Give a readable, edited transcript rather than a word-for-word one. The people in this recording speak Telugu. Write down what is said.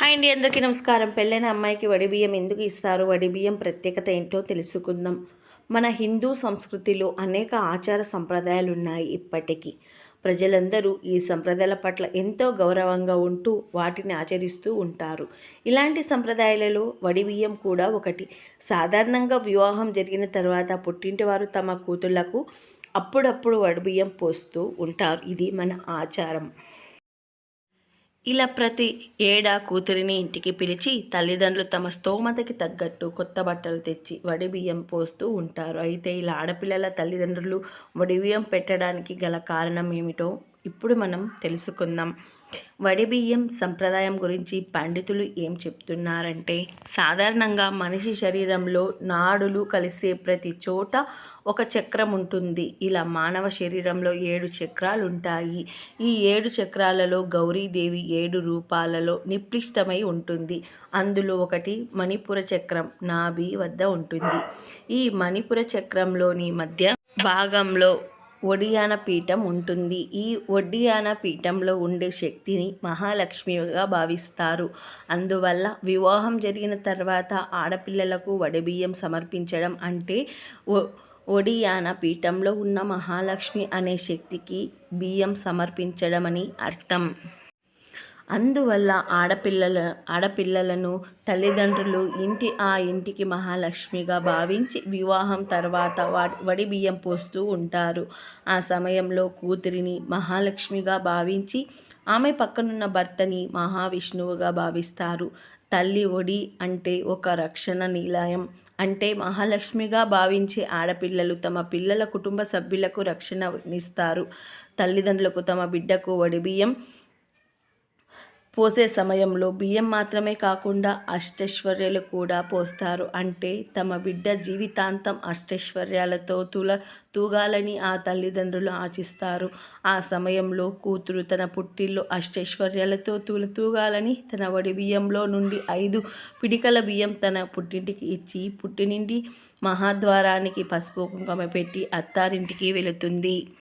హాయ్ అండి, అందరికీ నమస్కారం. పెళ్ళైన అమ్మాయికి వడిబియ్యం ఎందుకు ఇస్తారు? వడిబియ్యం ప్రత్యేకత ఏంటో తెలుసుకుందాం. మన హిందూ సంస్కృతిలో అనేక ఆచార సంప్రదాయాలు ఉన్నాయి. ఇప్పటికీ ప్రజలందరూ ఈ సంప్రదాయాల పట్ల ఎంతో గౌరవంగా ఉంటూ వాటిని ఆచరిస్తూ ఉంటారు. ఇలాంటి సంప్రదాయాలలో వడిబియ్యం కూడా ఒకటి. సాధారణంగా వివాహం జరిగిన తర్వాత పుట్టింటి వారు తమ కూతుళ్లకు అప్పుడప్పుడు వడిబియ్యం పోస్తూ ఉంటారు. ఇది మన ఆచారం. ఇలా ప్రతి ఏడా కూతురిని ఇంటికి పిలిచి తల్లిదండ్రులు తమ స్తోమతకి తగ్గట్టు కొత్త బట్టలు తెచ్చి వడిబియ్యం పోస్తూ ఉంటారు. అయితే ఇలా ఆడపిల్లల తల్లిదండ్రులు వడిబియ్యం పెట్టడానికి గల కారణం ఏమిటో ఇప్పుడు మనం తెలుసుకుందాం. వడిబియ్యం సంప్రదాయం గురించి పండితులు ఏం చెప్తున్నారంటే, సాధారణంగా మనిషి శరీరంలో నాడులు కలిసే ప్రతి చోట ఒక చక్రం ఉంటుంది. ఇలా మానవ శరీరంలో 7 చక్రాలు ఉంటాయి. ఈ 7 చక్రాలలో గౌరీదేవి 7 రూపాలలో నిప్లిష్టమై ఉంటుంది. అందులో ఒకటి మణిపుర చక్రం నాభి వద్ద ఉంటుంది. ఈ మణిపుర చక్రంలోని మధ్య భాగంలో ఒడియాన పీఠం ఉంటుంది. ఈ ఒడియాన పీఠంలో ఉండే శక్తిని మహాలక్ష్మిగా భావిస్తారు. అందువల్ల వివాహం జరిగిన తర్వాత ఆడపిల్లలకు వడిబియ్యం సమర్పించడం అంటే ఒడియాన పీఠంలో ఉన్న మహాలక్ష్మి అనే శక్తికి బియ్యం సమర్పించడమని అర్థం. అందువల్ల ఆడపిల్లలను తల్లిదండ్రులు ఇంటికి మహాలక్ష్మిగా భావించి వివాహం తర్వాత వడి బియ్యం పోస్తూ ఉంటారు. ఆ సమయంలో కూతురిని మహాలక్ష్మిగా భావించి ఆమె పక్కనున్న భర్తని మహావిష్ణువుగా భావిస్తారు. తల్లి ఒడి అంటే ఒక రక్షణ నిలయం. అంటే మహాలక్ష్మిగా భావించే ఆడపిల్లలు తమ పిల్లల కుటుంబ సభ్యులకు రక్షణనిస్తారు. తల్లిదండ్రులకు తమ బిడ్డకు వడిబియ్యం పోసే సమయంలో బియ్యం మాత్రమే కాకుండా అష్టైశ్వర్యాలు కూడా పోస్తారు. అంటే తమ బిడ్డ జీవితాంతం అష్టైశ్వర్యాలతో తూగాలని ఆ తల్లిదండ్రులు ఆశిస్తారు. ఆ సమయంలో కూతురు తన పుట్టిల్లు అష్టైశ్వర్యాలతో తూగాలని తన వడి బియ్యంలో నుండి 5 పిడికల బియ్యం తన పుట్టింటికి ఇచ్చి పుట్టినింటి మహాద్వారానికి పసుపు కుంకుమ పెట్టి అత్తారింటికి వెళుతుంది.